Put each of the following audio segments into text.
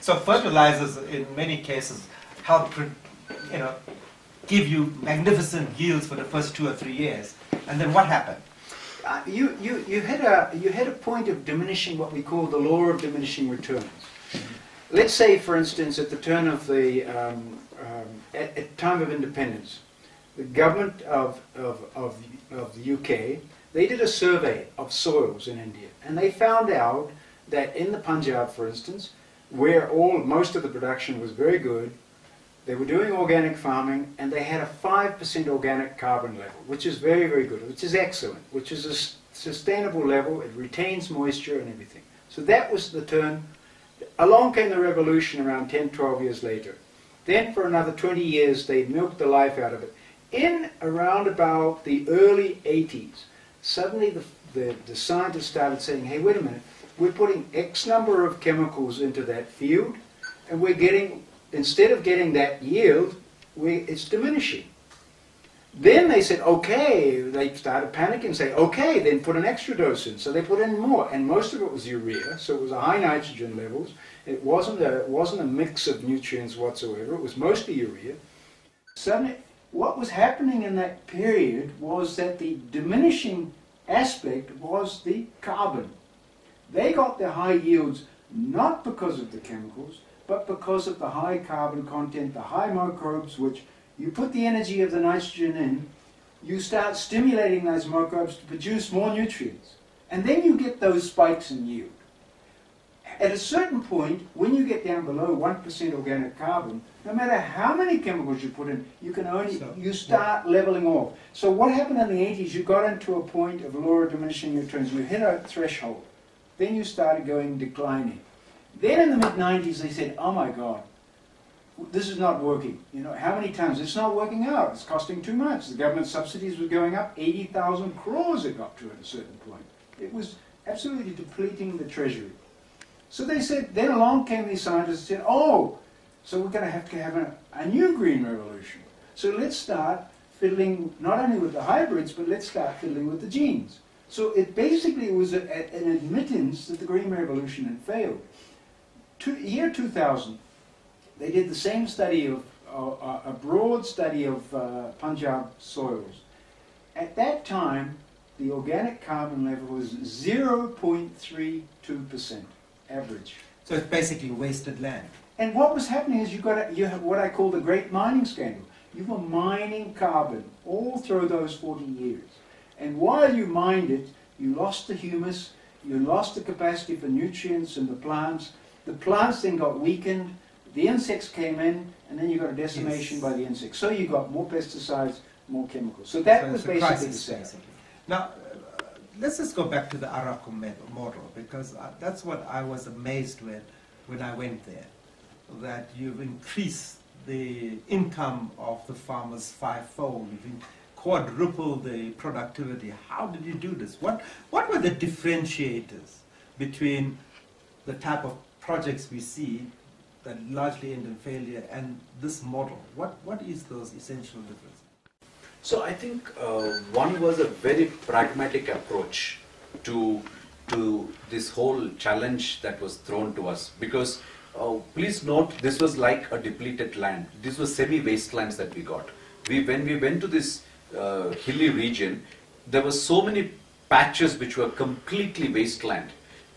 So fertilizers, in many cases, help, you know, give you magnificent yields for the first 2 or 3 years, and then what happened? You had a point of diminishing, what we call the law of diminishing returns. Let's say, for instance, at the turn of the at time of independence, the government of the UK, they did a survey of soils in India, and they found out that in the Punjab, for instance, where most of the production was very good, they were doing organic farming, and they had a 5% organic carbon level, which is very, very good, which is excellent, which is a sustainable level. It retains moisture and everything. So that was the turn. Along came the revolution around 10, 12 years later. Then for another 20 years, they milked the life out of it. In around about the early 80s, suddenly the scientists started saying, hey, wait a minute, we're putting X number of chemicals into that field, and we're getting, instead of getting that yield, it's diminishing. Then they said, okay, they started panicking and say, okay, then put an extra dose in. So they put in more, and most of it was urea, so it was a high nitrogen levels. It wasn't a mix of nutrients whatsoever, it was mostly urea. Suddenly, what was happening in that period was that the diminishing aspect was the carbon. They got their high yields not because of the chemicals, but because of the high carbon content, the high microbes, which you put the energy of the nitrogen in, you start stimulating those microbes to produce more nutrients. And then you get those spikes in yield. At a certain point, when you get down below 1% organic carbon, no matter how many chemicals you put in, you start leveling off. So what happened in the 80s, you got into a point of law of diminishing returns. You hit a threshold. Then you started declining. Then in the mid-90s, they said, oh my God, this is not working. You know, how many times? It's not working out. It's costing too much. The government subsidies were going up. 80,000 crores it got to at a certain point. It was absolutely depleting the treasury. So they said, then along came these scientists and said, oh, so we're going to have a new green revolution. So let's start fiddling not only with the hybrids, but let's start fiddling with the genes. So it basically was an admittance that the green revolution had failed. Year 2000, they did the same study of, a broad study of Punjab soils. At that time, the organic carbon level was 0.32% average. So it's basically wasted land. And what was happening is you have what I call the great mining scandal. You were mining carbon all through those 40 years. And while you mined it, you lost the humus, you lost the capacity for nutrients in the plants. The plants then got weakened, the insects came in, and then you got a decimation by the insects. So you got more pesticides, more chemicals. So that was basically the same. Now, let's just go back to the Araku model, because that's what I was amazed with when I went there, that you've increased the income of the farmers fivefold, you've quadrupled the productivity. How did you do this? What were the differentiators between the type of projects we see that largely end in failure and this model? What is those essential differences? So I think one was a very pragmatic approach to this whole challenge that was thrown to us, because please note, this was like a depleted land. This was semi-wastelands that we got. When we went to this hilly region, there were so many patches which were completely wasteland.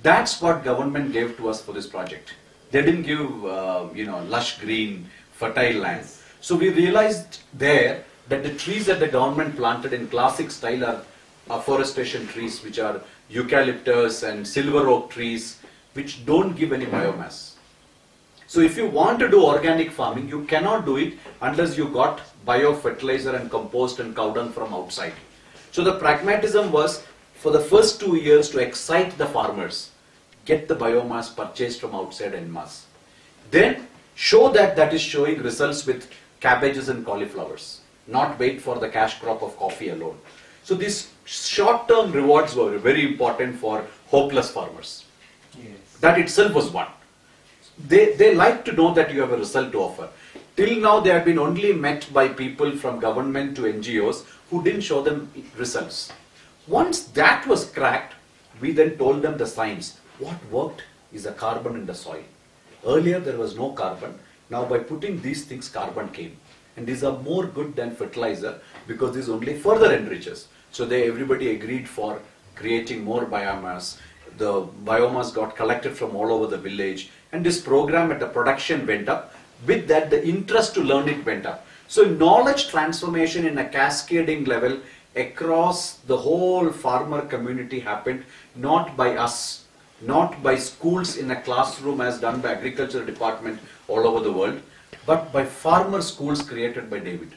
That's what government gave to us for this project. They didn't give lush green fertile land. So we realized there that the trees that the government planted in classic style are afforestation trees, which are eucalyptus and silver oak trees, which don't give any biomass. So if you want to do organic farming, you cannot do it unless you got biofertilizer and compost and cow dung from outside. So the pragmatism was, for the first 2 years, to excite the farmers, get the biomass purchased from outside en masse. Then show that that is showing results with cabbages and cauliflowers, not wait for the cash crop of coffee alone. So these short-term rewards were very important for hopeless farmers. Yes. That itself was one. They like to know that you have a result to offer. Till now they have been only met by people from government to NGOs who didn't show them results. Once that was cracked, we then told them the science. What worked is the carbon in the soil. Earlier there was no carbon. Now by putting these things, carbon came. And these are more good than fertilizer because this only further enriches. So everybody agreed for creating more biomass. The biomass got collected from all over the village, and this program at the production went up. With that, the interest to learn it went up. So knowledge transformation in a cascading level across the whole farmer community happened, not by us, not by schools in a classroom as done by agriculture department all over the world, but by farmer schools created by David.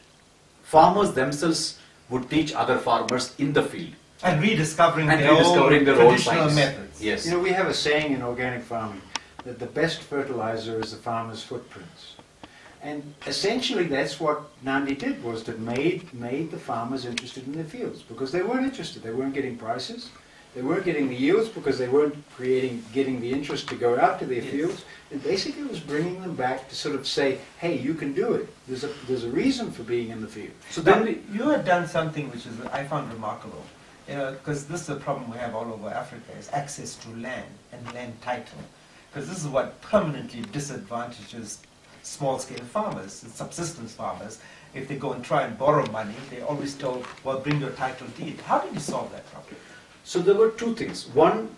Farmers themselves would teach other farmers in the field. And rediscovering And their own their own traditional science. methods. Yes. You know, we have a saying in organic farming that the best fertilizer is the farmer's footprints. And essentially that's what Nandi did, was to made the farmers interested in their fields, because they weren't interested. They weren't getting prices. They weren't getting the yields because they weren't getting the interest to go out to their fields. And basically it was bringing them back to sort of say, hey, you can do it. There's a reason for being in the field. So then you had done something which is I found remarkable. You know, because this is a problem we have all over Africa, is access to land and land title. Because this is what permanently disadvantages small-scale farmers, subsistence farmers. If they go and try and borrow money, they're always told, well, bring your title deed. How did you solve that problem? So there were two things. One,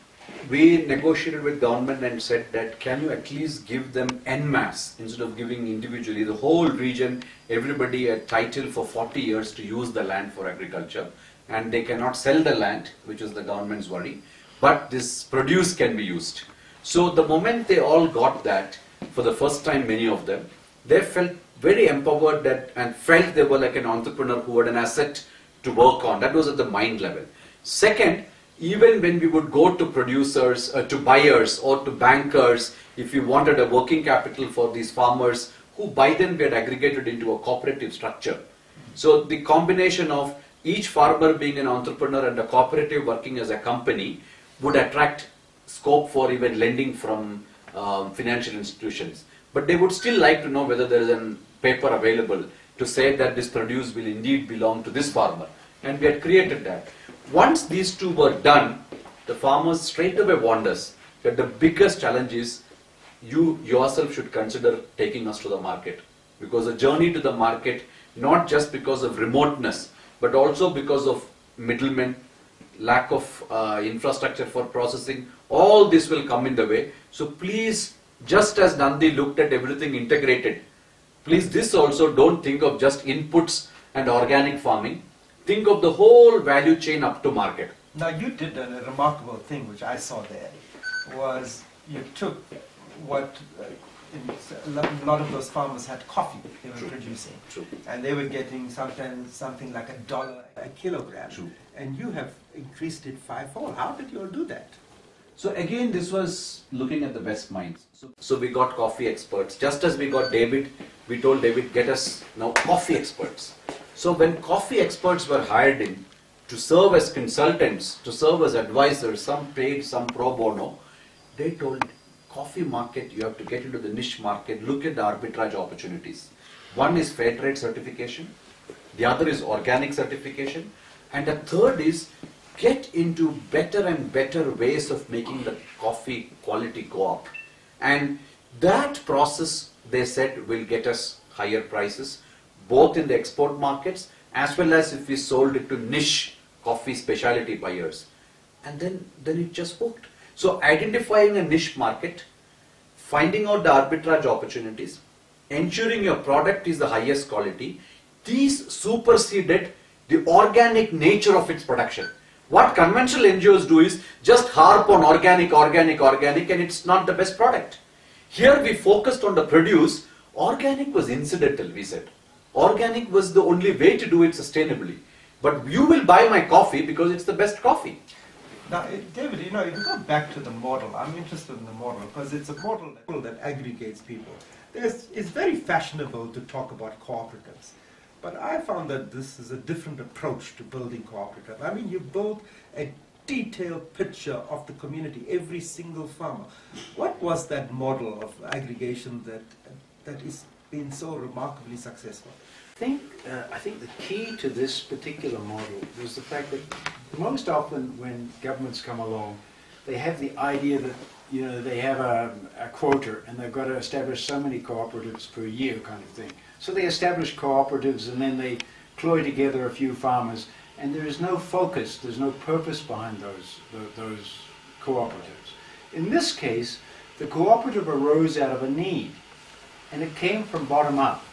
we negotiated with government and said that can you at least give them en masse instead of giving individually, the whole region, everybody a title for 40 years to use the land for agriculture, and they cannot sell the land, which is the government's worry, but this produce can be used. So the moment they all got that, for the first time many of them, they felt very empowered that, and felt they were like an entrepreneur who had an asset to work on. That was at the mind level. Second, even when we would go to producers, to buyers or to bankers, if we wanted a working capital for these farmers, who by then we had aggregated into a cooperative structure. So the combination of each farmer being an entrepreneur and a cooperative working as a company would attract scope for even lending from financial institutions. But they would still like to know whether there is a paper available to say that this produce will indeed belong to this farmer. And we had created that. Once these two were done, the farmers straight away warned us that the biggest challenge is you yourself should consider taking us to the market. Because the journey to the market, not just because of remoteness, but also because of middlemen, lack of infrastructure for processing, all this will come in the way. So please, just as Nandi looked at everything integrated, please this also don't think of just inputs and organic farming. Think of the whole value chain up to market. Now you did a remarkable thing which I saw there, was you took what a lot of those farmers had coffee they were producing. True. And they were getting sometimes something like $1 a kilogram. True. And you have increased it fivefold. How did you all do that? So again, this was looking at the best minds. So we got coffee experts. Just as we got David, we told David, get us now coffee experts. So when coffee experts were hired in to serve as consultants, to serve as advisors, some paid, some pro bono, they told coffee market, you have to get into the niche market, look at the arbitrage opportunities. One is fair trade certification, the other is organic certification, and the third is get into better and better ways of making the coffee quality go up. And that process, they said, will get us higher prices, both in the export markets as well as if we sold it to niche coffee specialty buyers. And then it just worked. So identifying a niche market, finding out the arbitrage opportunities, ensuring your product is the highest quality, these superseded the organic nature of its production. What conventional NGOs do is just harp on organic, and it's not the best product. Here we focused on the produce. Organic was incidental, we said. Organic was the only way to do it sustainably. But you will buy my coffee because it's the best coffee. Now, David, you know, if you go back to the model, I'm interested in the model because it's a model that aggregates people. It's very fashionable to talk about cooperatives, but I found that this is a different approach to building cooperative. I mean, you build a detailed picture of the community, every single farmer. What was that model of aggregation that is been so remarkably successful? I think the key to this particular model was the fact that most often when governments come along, they have the idea that they have a quota and they've got to establish so many cooperatives per year kind of thing. So they establish cooperatives and then they cloy together a few farmers, and there is no focus, there's no purpose behind those cooperatives. In this case, the cooperative arose out of a need, and it came from bottom up.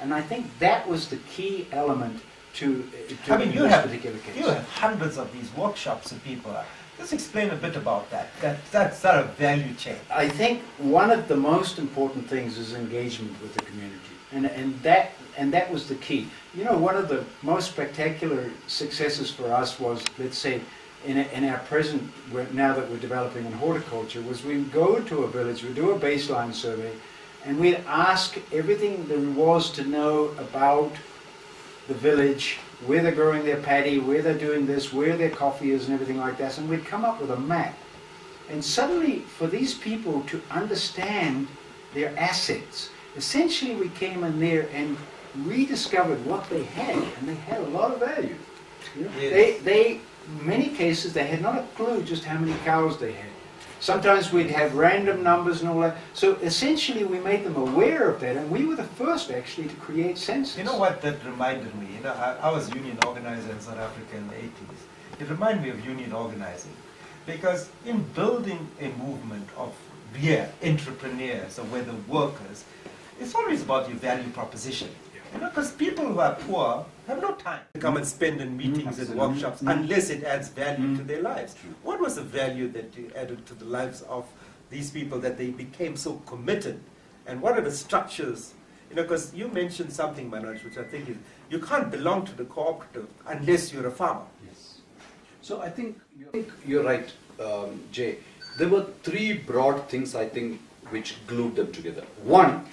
And I think that was the key element to I mean, this particular case. you have hundreds of these workshops and people. Just explain a bit about that. That's sort of value chain. I think one of the most important things is engagement with the community, and that was the key. One of the most spectacular successes for us was, let's say, in our present, now that we're developing in horticulture, was we'd go to a village, we'd do a baseline survey, and we'd ask everything there was to know about the village, where they're growing their paddy, where they're doing this, where their coffee is and everything like that, and we'd come up with a map. And suddenly, for these people to understand their assets, essentially we came in there and rediscovered what they had, and they had a lot of value. Yes. They in many cases, they had not a clue just how many cows they had. Sometimes we'd have random numbers and all that. So essentially we made them aware of that, and we were the first actually to create census. You know what that reminded me? I was union organizer in South Africa in the 80s. It reminded me of union organizing, because in building a movement of real entrepreneurs or whether workers, it's always about your value proposition. Because people who are poor have no time to come and spend in meetings and workshops unless it adds value to their lives. What was the value that you added to the lives of these people that they became so committed? And what are the structures? Because you mentioned something, Manoj, which I think is, you can't belong to the cooperative unless you're a farmer. Yes. So I think you're right, Jay. There were three broad things, I think, which glued them together. One,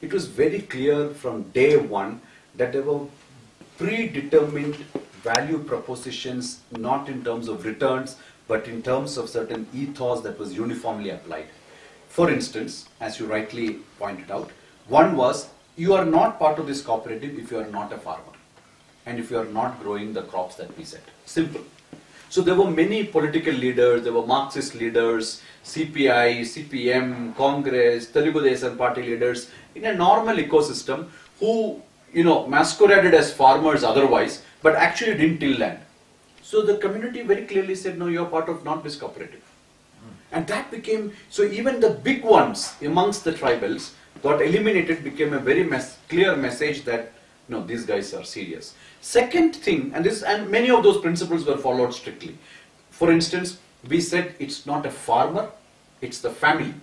it was very clear from day one that there were predetermined value propositions, not in terms of returns, but in terms of certain ethos that was uniformly applied. For instance, as you rightly pointed out, one was, you are not part of this cooperative if you are not a farmer, and if you are not growing the crops that we set. Simple. So there were many political leaders, there were Marxist leaders, CPI, CPM, Congress, Telugu Desam party leaders in a normal ecosystem who, masqueraded as farmers otherwise, but actually didn't till land. So the community very clearly said, no, you're part of not this cooperative. And that became, so even the big ones amongst the tribals got eliminated, became a very clear message that, no, these guys are serious. Second thing, and many of those principles were followed strictly. For instance, we said it's not a farmer, it's the family.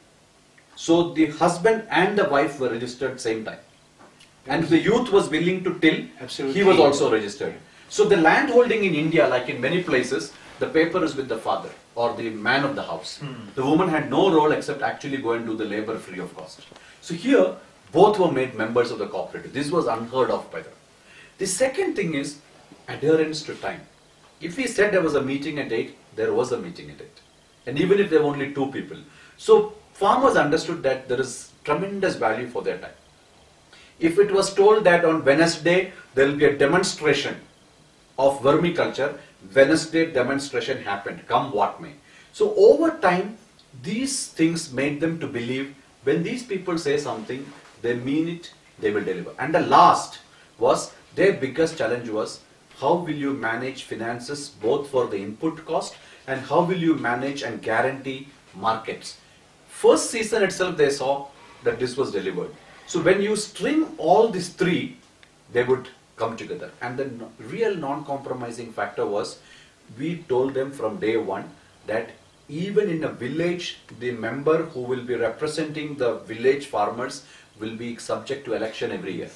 So the husband and the wife were registered same time. And the youth was willing to till, Absolutely. He was also registered. So the land holding in India, like in many places, the paper is with the father or the man of the house. The woman had no role except actually go and do the labor free of cost. So here, both were made members of the cooperative. This was unheard of by them. The second thing is adherence to time. If we said there was a meeting at 8, there was a meeting at 8. And even if there were only 2 people. So farmers understood that there is tremendous value for their time. If it was told that on Wednesday there will be a demonstration of vermiculture, Wednesday demonstration happened, come what may. So over time, these things made them to believe when these people say something, they mean it, they will deliver. And the last was, their biggest challenge was, how will you manage finances both for the input cost and how will you manage and guarantee markets. First season itself they saw that this was delivered. So when you string all these 3, they would come together. And the real non-compromising factor was, we told them from day one that even in a village, the member who will be representing the village farmers will be subject to election every year.